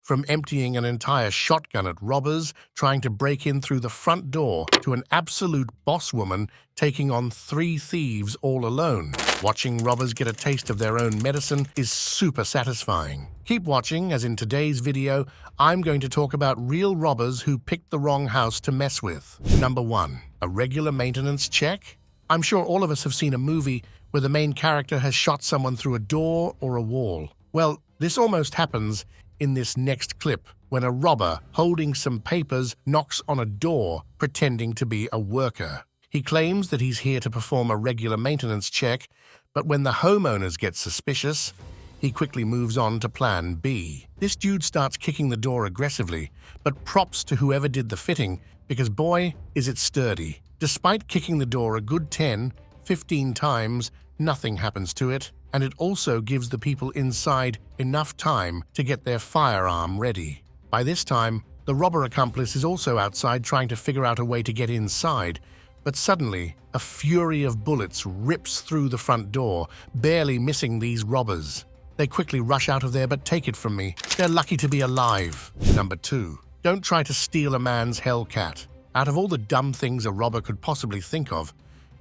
From emptying an entire shotgun at robbers trying to break in through the front door to an absolute boss woman taking on 3 thieves all alone. Watching robbers get a taste of their own medicine is super satisfying. Keep watching, as in today's video, I'm going to talk about real robbers who picked the wrong house to mess with. Number 1. A regular maintenance check? I'm sure all of us have seen a movie where the main character has shot someone through a door or a wall. Well, this almost happens in this next clip, when a robber holding some papers knocks on a door pretending to be a worker. He claims that he's here to perform a regular maintenance check, but when the homeowners get suspicious, he quickly moves on to plan B. This dude starts kicking the door aggressively, but props to whoever did the fitting, because boy, is it sturdy. Despite kicking the door a good 10-15 times, nothing happens to it, and it also gives the people inside enough time to get their firearm ready. By this time, the robber accomplice is also outside trying to figure out a way to get inside, but suddenly, a fury of bullets rips through the front door, barely missing these robbers. They quickly rush out of there, but take it from me, they're lucky to be alive. Number 2. Don't try to steal a man's Hellcat. Out of all the dumb things a robber could possibly think of,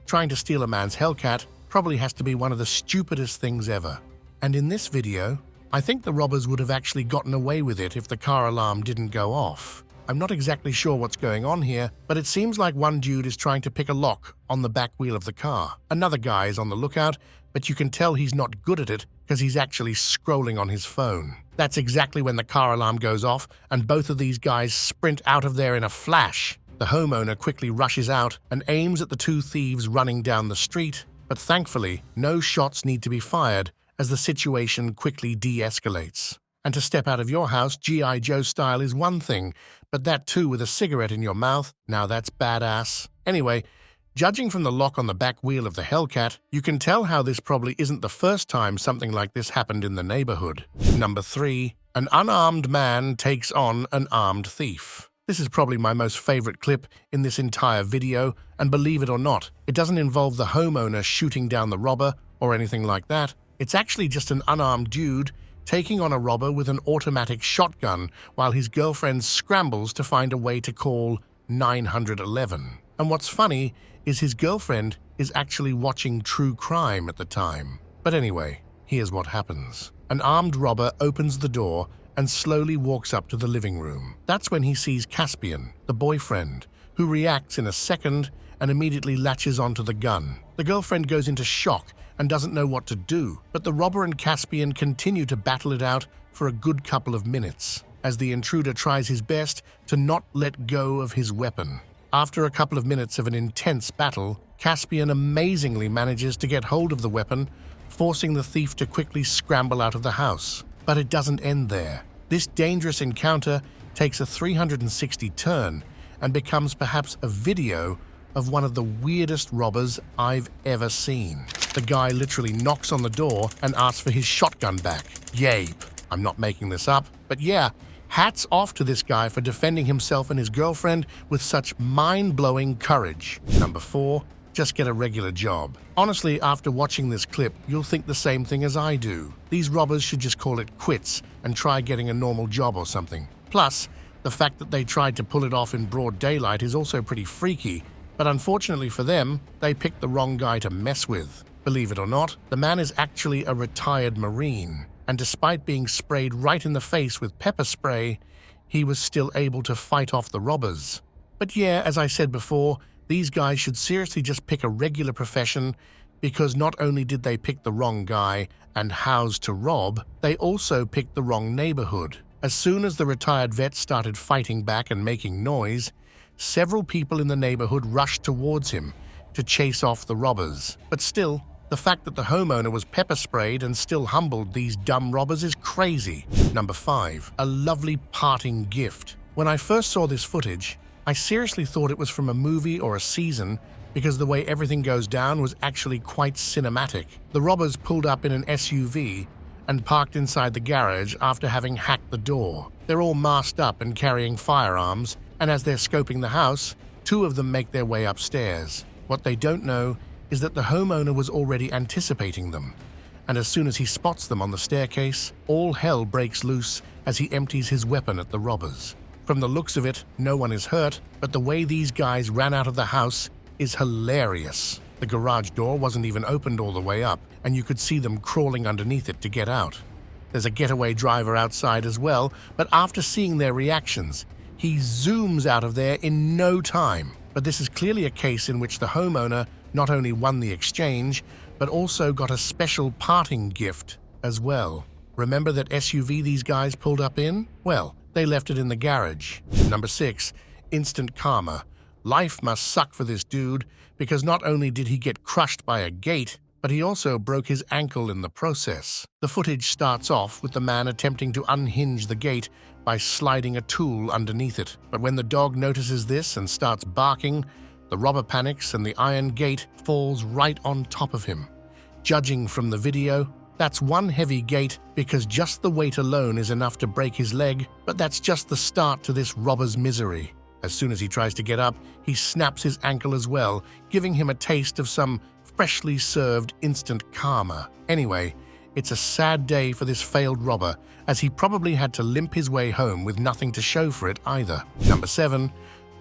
trying to steal a man's Hellcat probably has to be one of the stupidest things ever. And in this video, I think the robbers would have actually gotten away with it if the car alarm didn't go off. I'm not exactly sure what's going on here, but it seems like one dude is trying to pick a lock on the back wheel of the car. Another guy is on the lookout, but you can tell he's not good at it because he's actually scrolling on his phone. That's exactly when the car alarm goes off, and both of these guys sprint out of there in a flash. The homeowner quickly rushes out and aims at the 2 thieves running down the street, but thankfully, no shots need to be fired as the situation quickly de-escalates. And to step out of your house G.I. Joe style is one thing, but that too with a cigarette in your mouth, now that's badass. Anyway, judging from the lock on the back wheel of the Hellcat, you can tell how this probably isn't the first time something like this happened in the neighborhood. Number 3. An unarmed man takes on an armed thief. This is probably my most favorite clip in this entire video, and believe it or not, it doesn't involve the homeowner shooting down the robber or anything like that. It's actually just an unarmed dude taking on a robber with an automatic shotgun while his girlfriend scrambles to find a way to call 911. And what's funny is his girlfriend is actually watching true crime at the time. But anyway, here's what happens. An armed robber opens the door and slowly walks up to the living room. That's when he sees Caspian, the boyfriend, who reacts in a second and immediately latches onto the gun. The girlfriend goes into shock and doesn't know what to do, but the robber and Caspian continue to battle it out for a good couple of minutes, as the intruder tries his best to not let go of his weapon. After a couple of minutes of an intense battle, Caspian amazingly manages to get hold of the weapon, forcing the thief to quickly scramble out of the house. But it doesn't end there. This dangerous encounter takes a 360 turn and becomes perhaps a video of one of the weirdest robbers I've ever seen. The guy literally knocks on the door and asks for his shotgun back. Yay! I'm not making this up, but yeah, hats off to this guy for defending himself and his girlfriend with such mind-blowing courage. Number 4. Just get a regular job. Honestly, after watching this clip, you'll think the same thing as I do. These robbers should just call it quits and try getting a normal job or something. Plus, the fact that they tried to pull it off in broad daylight is also pretty freaky, but unfortunately for them, they picked the wrong guy to mess with. Believe it or not, the man is actually a retired Marine, and despite being sprayed right in the face with pepper spray, he was still able to fight off the robbers. But yeah, as I said before, these guys should seriously just pick a regular profession, because not only did they pick the wrong guy and house to rob, they also picked the wrong neighborhood. As soon as the retired vet started fighting back and making noise, several people in the neighborhood rushed towards him to chase off the robbers. But still, the fact that the homeowner was pepper sprayed and still humbled these dumb robbers is crazy. Number 5. A lovely parting gift. When I first saw this footage, I seriously thought it was from a movie or a season because the way everything goes down was actually quite cinematic. The robbers pulled up in an SUV and parked inside the garage after having hacked the door. They're all masked up and carrying firearms, and as they're scoping the house, 2 of them make their way upstairs. What they don't know is that the homeowner was already anticipating them, and as soon as he spots them on the staircase, all hell breaks loose as he empties his weapon at the robbers. From the looks of it, no one is hurt, but the way these guys ran out of the house is hilarious. The garage door wasn't even opened all the way up, and you could see them crawling underneath it to get out. There's a getaway driver outside as well, but after seeing their reactions, he zooms out of there in no time. But this is clearly a case in which the homeowner not only won the exchange, but also got a special parting gift as well. Remember that SUV these guys pulled up in? Well, they left it in the garage. Number 6, instant karma. Life must suck for this dude, because not only did he get crushed by a gate, but he also broke his ankle in the process. The footage starts off with the man attempting to unhinge the gate by sliding a tool underneath it. But when the dog notices this and starts barking, the robber panics and the iron gate falls right on top of him. Judging from the video, that's one heavy gate, because just the weight alone is enough to break his leg, but that's just the start to this robber's misery. As soon as he tries to get up, he snaps his ankle as well, giving him a taste of some freshly served instant karma. Anyway, it's a sad day for this failed robber, as he probably had to limp his way home with nothing to show for it either. Number 7,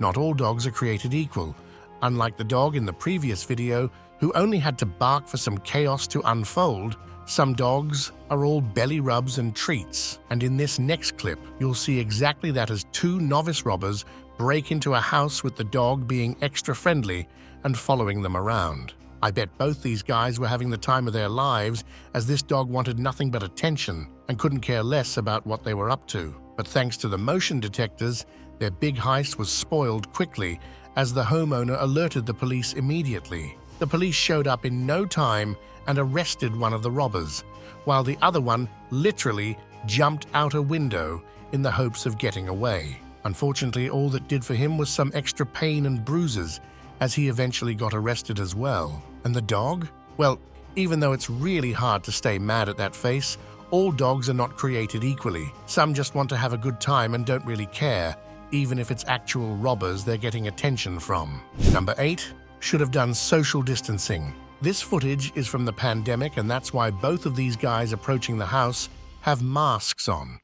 not all dogs are created equal. Unlike the dog in the previous video, who only had to bark for some chaos to unfold, some dogs are all belly rubs and treats. And in this next clip, you'll see exactly that as 2 novice robbers break into a house with the dog being extra friendly and following them around. I bet both these guys were having the time of their lives, as this dog wanted nothing but attention and couldn't care less about what they were up to. But thanks to the motion detectors, their big heist was spoiled quickly, as the homeowner alerted the police immediately. The police showed up in no time and arrested one of the robbers, while the other one literally jumped out a window in the hopes of getting away. Unfortunately, all that did for him was some extra pain and bruises, as he eventually got arrested as well. And the dog? Well, even though it's really hard to stay mad at that face, all dogs are not created equally. Some just want to have a good time and don't really care, even if it's actual robbers they're getting attention from. Number 8, should have done social distancing. This footage is from the pandemic, and that's why both of these guys approaching the house have masks on.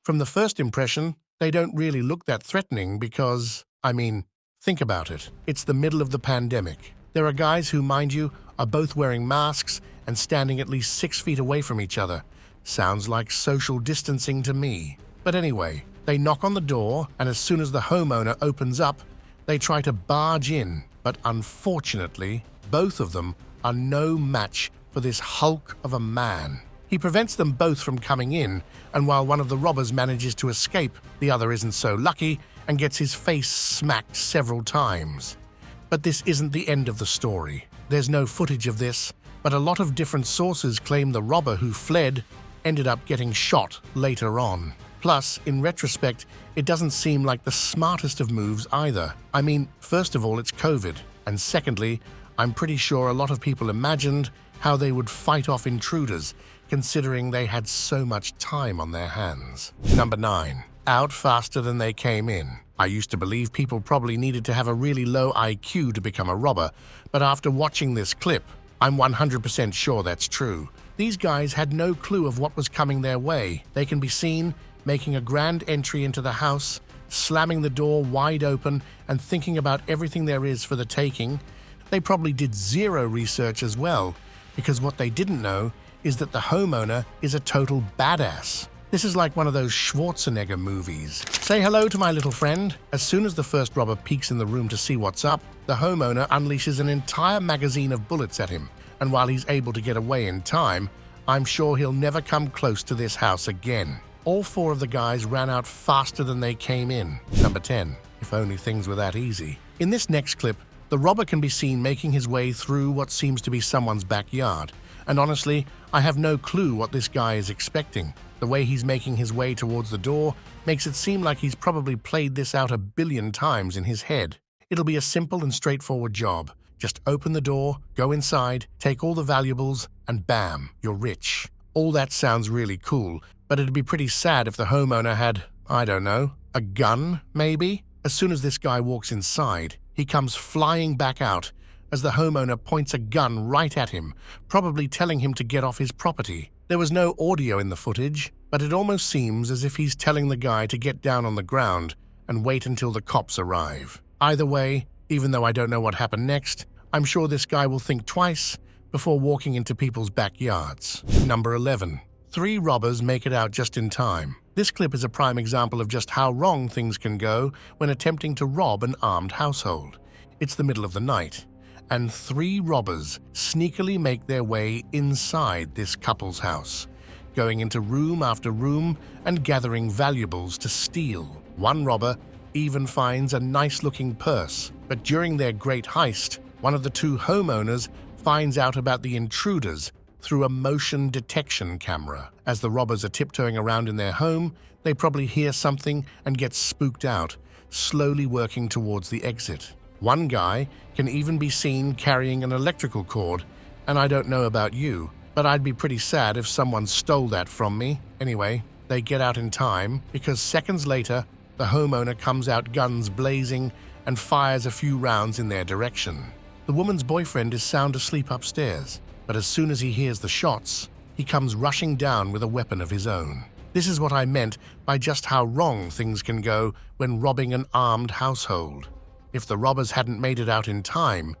From the first impression, they don't really look that threatening because, think about it. It's the middle of the pandemic. There are guys who, mind you, are both wearing masks and standing at least 6 feet away from each other. Sounds like social distancing to me. But anyway, they knock on the door, and as soon as the homeowner opens up, they try to barge in. But unfortunately, both of them are no match for this hulk of a man. He prevents them both from coming in, and while one of the robbers manages to escape, the other isn't so lucky and gets his face smacked several times. But this isn't the end of the story. There's no footage of this, but a lot of different sources claim the robber who fled ended up getting shot later on. Plus, in retrospect, it doesn't seem like the smartest of moves either. First of all, it's COVID, and secondly, I'm pretty sure a lot of people imagined how they would fight off intruders, considering they had so much time on their hands. Number 9. Out faster than they came in. I used to believe people probably needed to have a really low IQ to become a robber, but after watching this clip, I'm 100% sure that's true. These guys had no clue of what was coming their way. They can be seen making a grand entry into the house, slamming the door wide open and thinking about everything there is for the taking. They probably did zero research as well, because what they didn't know is that the homeowner is a total badass. This is like one of those Schwarzenegger movies. Say hello to my little friend. As soon as the first robber peeks in the room to see what's up, the homeowner unleashes an entire magazine of bullets at him, and while he's able to get away in time, I'm sure he'll never come close to this house again. All 4 of the guys ran out faster than they came in. Number 10. If only things were that easy. In this next clip, the robber can be seen making his way through what seems to be someone's backyard. And honestly, I have no clue what this guy is expecting. The way he's making his way towards the door makes it seem like he's probably played this out a billion times in his head. It'll be a simple and straightforward job. Just open the door, go inside, take all the valuables, and bam, you're rich. All that sounds really cool, but it'd be pretty sad if the homeowner had, I don't know, a gun, maybe? As soon as this guy walks inside, he comes flying back out as the homeowner points a gun right at him, probably telling him to get off his property. There was no audio in the footage, but it almost seems as if he's telling the guy to get down on the ground and wait until the cops arrive. Either way, even though I don't know what happened next, I'm sure this guy will think twice before walking into people's backyards. Number 11. 3 robbers make it out just in time. This clip is a prime example of just how wrong things can go when attempting to rob an armed household. It's the middle of the night, and 3 robbers sneakily make their way inside this couple's house, going into room after room and gathering valuables to steal. One robber even finds a nice-looking purse, but during their great heist, one of the 2 homeowners finds out about the intruders through a motion detection camera. As the robbers are tiptoeing around in their home, they probably hear something and get spooked out, slowly working towards the exit. One guy can even be seen carrying an electrical cord, and I don't know about you, but I'd be pretty sad if someone stole that from me. Anyway, they get out in time because seconds later, the homeowner comes out guns blazing and fires a few rounds in their direction. The woman's boyfriend is sound asleep upstairs, but as soon as he hears the shots, he comes rushing down with a weapon of his own. This is what I meant by just how wrong things can go when robbing an armed household. If the robbers hadn't made it out in time,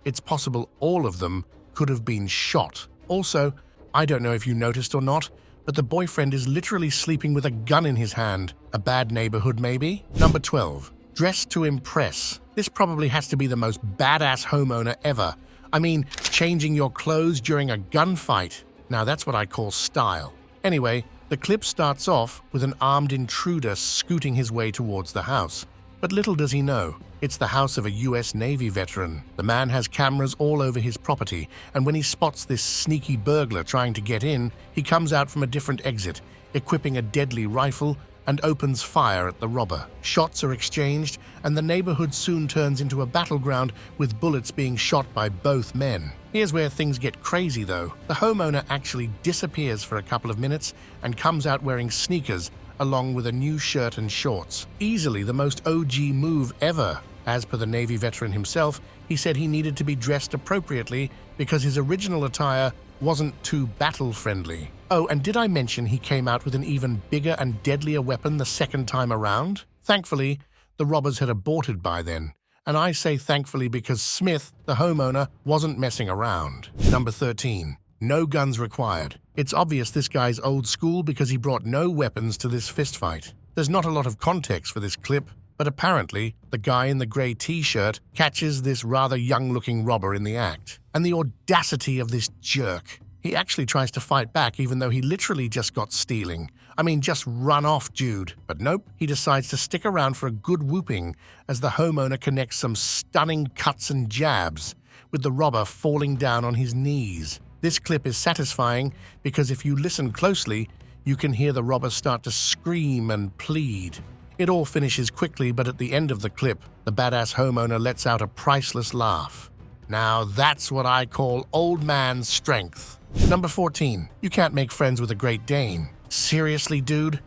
it's possible all of them could have been shot. Also, I don't know if you noticed or not, but the boyfriend is literally sleeping with a gun in his hand. A bad neighborhood, maybe? Number 12. Dress to impress. This probably has to be the most badass homeowner ever. I mean, changing your clothes during a gunfight. Now that's what I call style. Anyway, the clip starts off with an armed intruder scooting his way towards the house. But little does he know, it's the house of a US Navy veteran. The man has cameras all over his property, and when he spots this sneaky burglar trying to get in, he comes out from a different exit, equipping a deadly rifle, and opens fire at the robber. Shots are exchanged, and the neighborhood soon turns into a battleground with bullets being shot by both men. Here's where things get crazy though. The homeowner actually disappears for a couple of minutes and comes out wearing sneakers along with a new shirt and shorts. Easily the most OG move ever. As per the Navy veteran himself, he said he needed to be dressed appropriately because his original attire wasn't too battle-friendly. Oh, and did I mention he came out with an even bigger and deadlier weapon the second time around? Thankfully, the robbers had aborted by then. And I say thankfully because Smith, the homeowner, wasn't messing around. Number 13. No guns required. It's obvious this guy's old school because he brought no weapons to this fistfight. There's not a lot of context for this clip, but apparently, the guy in the grey t-shirt catches this rather young-looking robber in the act. And the audacity of this jerk. He actually tries to fight back even though he literally just got stealing. I mean, just run off, dude. But nope, he decides to stick around for a good whooping as the homeowner connects some stunning cuts and jabs, with the robber falling down on his knees. This clip is satisfying because if you listen closely, you can hear the robber start to scream and plead. It all finishes quickly, but at the end of the clip, the badass homeowner lets out a priceless laugh. Now that's what I call old man strength. Number 14. You can't make friends with a Great Dane. Seriously, dude?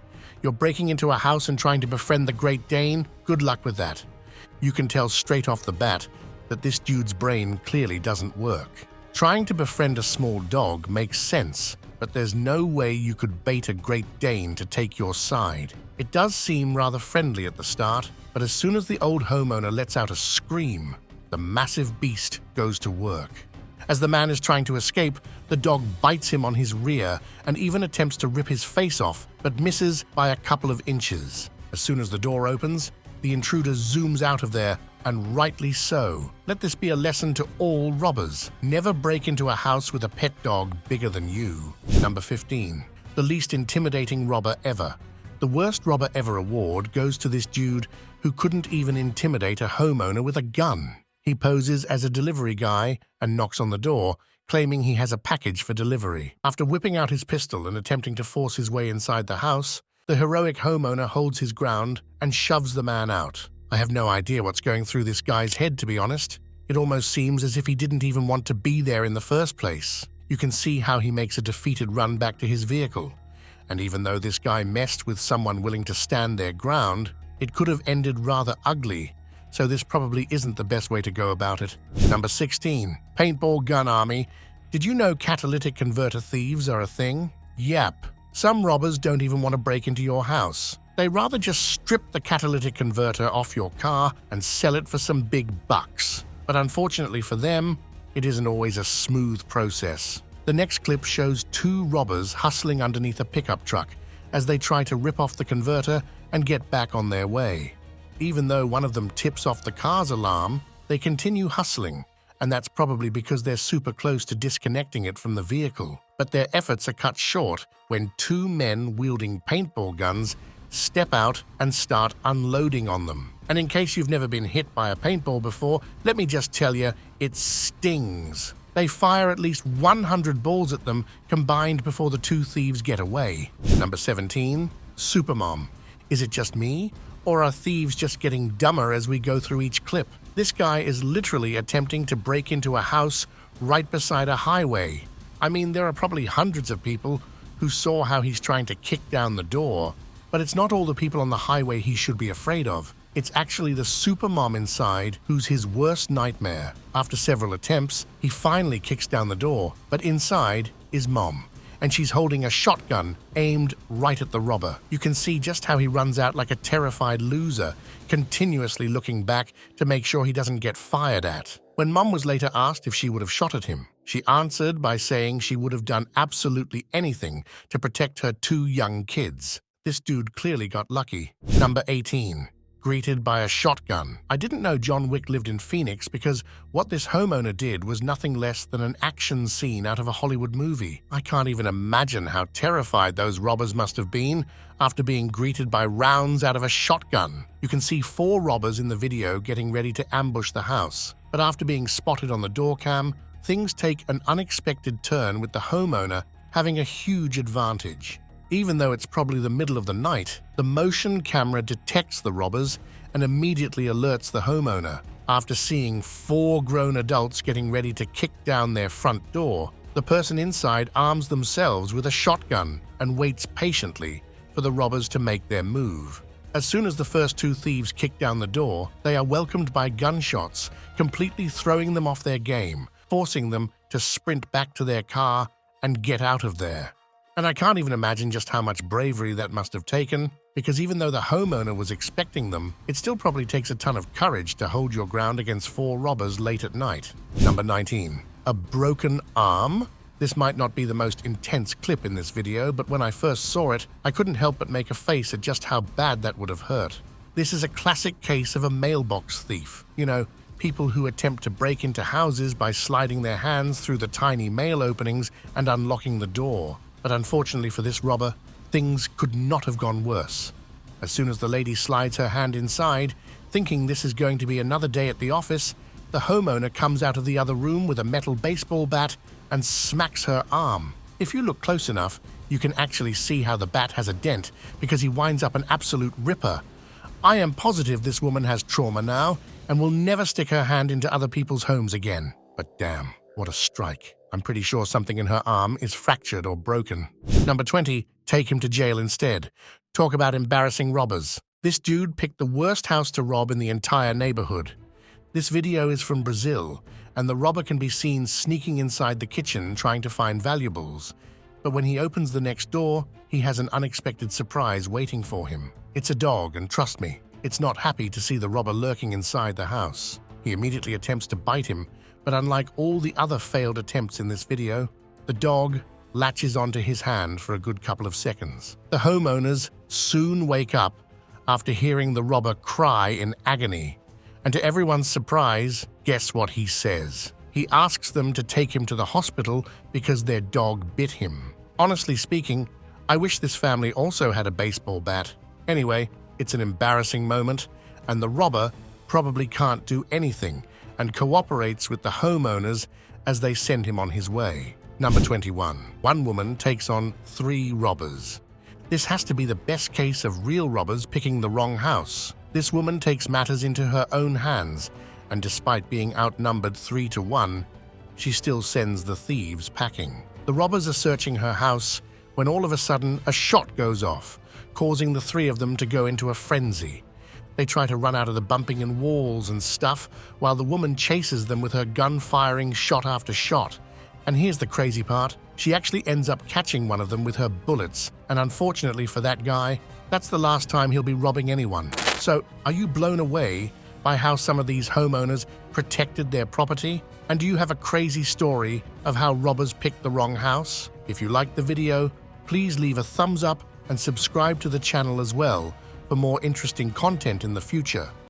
You're breaking into a house and trying to befriend the Great Dane? Good luck with that. You can tell straight off the bat that this dude's brain clearly doesn't work. Trying to befriend a small dog makes sense, but there's no way you could bait a Great Dane to take your side. It does seem rather friendly at the start, but as soon as the old homeowner lets out a scream, the massive beast goes to work. As the man is trying to escape, the dog bites him on his rear and even attempts to rip his face off, but misses by a couple of inches. As soon as the door opens, the intruder zooms out of there, and rightly so. Let this be a lesson to all robbers. Never break into a house with a pet dog bigger than you. Number 15. The least intimidating robber ever. The worst robber ever award goes to this dude who couldn't even intimidate a homeowner with a gun. He poses as a delivery guy and knocks on the door, claiming he has a package for delivery. After whipping out his pistol and attempting to force his way inside the house, the heroic homeowner holds his ground and shoves the man out. I have no idea what's going through this guy's head, to be honest. It almost seems as if he didn't even want to be there in the first place. You can see how he makes a defeated run back to his vehicle. And even though this guy messed with someone willing to stand their ground, it could have ended rather ugly, so this probably isn't the best way to go about it. Number 16. Paintball gun army. Did you know catalytic converter thieves are a thing? Yep. Some robbers don't even want to break into your house. They rather just strip the catalytic converter off your car and sell it for some big bucks. But unfortunately for them, it isn't always a smooth process. The next clip shows two robbers hustling underneath a pickup truck as they try to rip off the converter and get back on their way. Even though one of them tips off the car's alarm, they continue hustling, and that's probably because they're super close to disconnecting it from the vehicle. But their efforts are cut short when two men wielding paintball guns step out and start unloading on them. And in case you've never been hit by a paintball before, let me just tell you, it stings. They fire at least 100 balls at them combined before the two thieves get away. Number 17, Supermom. Is it just me? Or are thieves just getting dumber as we go through each clip? This guy is literally attempting to break into a house right beside a highway. I mean, there are probably hundreds of people who saw how he's trying to kick down the door, but it's not all the people on the highway he should be afraid of. It's actually the supermom inside who's his worst nightmare. After several attempts, he finally kicks down the door, but inside is Mom, and she's holding a shotgun aimed right at the robber. You can see just how he runs out like a terrified loser, continuously looking back to make sure he doesn't get fired at. When Mom was later asked if she would have shot at him, she answered by saying she would have done absolutely anything to protect her two young kids. This dude clearly got lucky. Number 18. Greeted by a shotgun. I didn't know John Wick lived in Phoenix because what this homeowner did was nothing less than an action scene out of a Hollywood movie. I can't even imagine how terrified those robbers must have been after being greeted by rounds out of a shotgun. You can see 4 robbers in the video getting ready to ambush the house. But after being spotted on the door cam, things take an unexpected turn with the homeowner having a huge advantage. Even though it's probably the middle of the night, the motion camera detects the robbers and immediately alerts the homeowner. After seeing 4 grown adults getting ready to kick down their front door, the person inside arms themselves with a shotgun and waits patiently for the robbers to make their move. As soon as the first 2 thieves kick down the door, they are welcomed by gunshots, completely throwing them off their game, forcing them to sprint back to their car and get out of there. And I can't even imagine just how much bravery that must have taken, because even though the homeowner was expecting them, it still probably takes a ton of courage to hold your ground against 4 robbers late at night. Number 19. A broken arm? This might not be the most intense clip in this video, but when I first saw it, I couldn't help but make a face at just how bad that would have hurt. This is a classic case of a mailbox thief. You know, people who attempt to break into houses by sliding their hands through the tiny mail openings and unlocking the door. But unfortunately for this robber, things could not have gone worse. As soon as the lady slides her hand inside, thinking this is going to be another day at the office, the homeowner comes out of the other room with a metal baseball bat and smacks her arm. If you look close enough, you can actually see how the bat has a dent because he winds up an absolute ripper. I am positive this woman has trauma now and will never stick her hand into other people's homes again. But damn, what a strike. I'm pretty sure something in her arm is fractured or broken. Number 20, take him to jail instead. Talk about embarrassing robbers. This dude picked the worst house to rob in the entire neighborhood. This video is from Brazil, and the robber can be seen sneaking inside the kitchen trying to find valuables. But when he opens the next door, he has an unexpected surprise waiting for him. It's a dog, and trust me, it's not happy to see the robber lurking inside the house. He immediately attempts to bite him, but unlike all the other failed attempts in this video, the dog latches onto his hand for a good couple of seconds. The homeowners soon wake up after hearing the robber cry in agony. And to everyone's surprise, guess what he says? He asks them to take him to the hospital because their dog bit him. Honestly speaking, I wish this family also had a baseball bat. Anyway, it's an embarrassing moment, and the robber probably can't do anything and cooperates with the homeowners as they send him on his way. Number 21. One woman takes on 3 robbers. This has to be the best case of real robbers picking the wrong house. This woman takes matters into her own hands, and despite being outnumbered 3 to 1, she still sends the thieves packing. The robbers are searching her house when all of a sudden a shot goes off, causing the 3 of them to go into a frenzy. They try to run out of the bumping in walls and stuff while the woman chases them with her gun firing shot after shot. And here's the crazy part. She actually ends up catching one of them with her bullets. And unfortunately for that guy, that's the last time he'll be robbing anyone. So, are you blown away by how some of these homeowners protected their property? And do you have a crazy story of how robbers picked the wrong house? If you liked the video, please leave a thumbs up and subscribe to the channel as well for more interesting content in the future.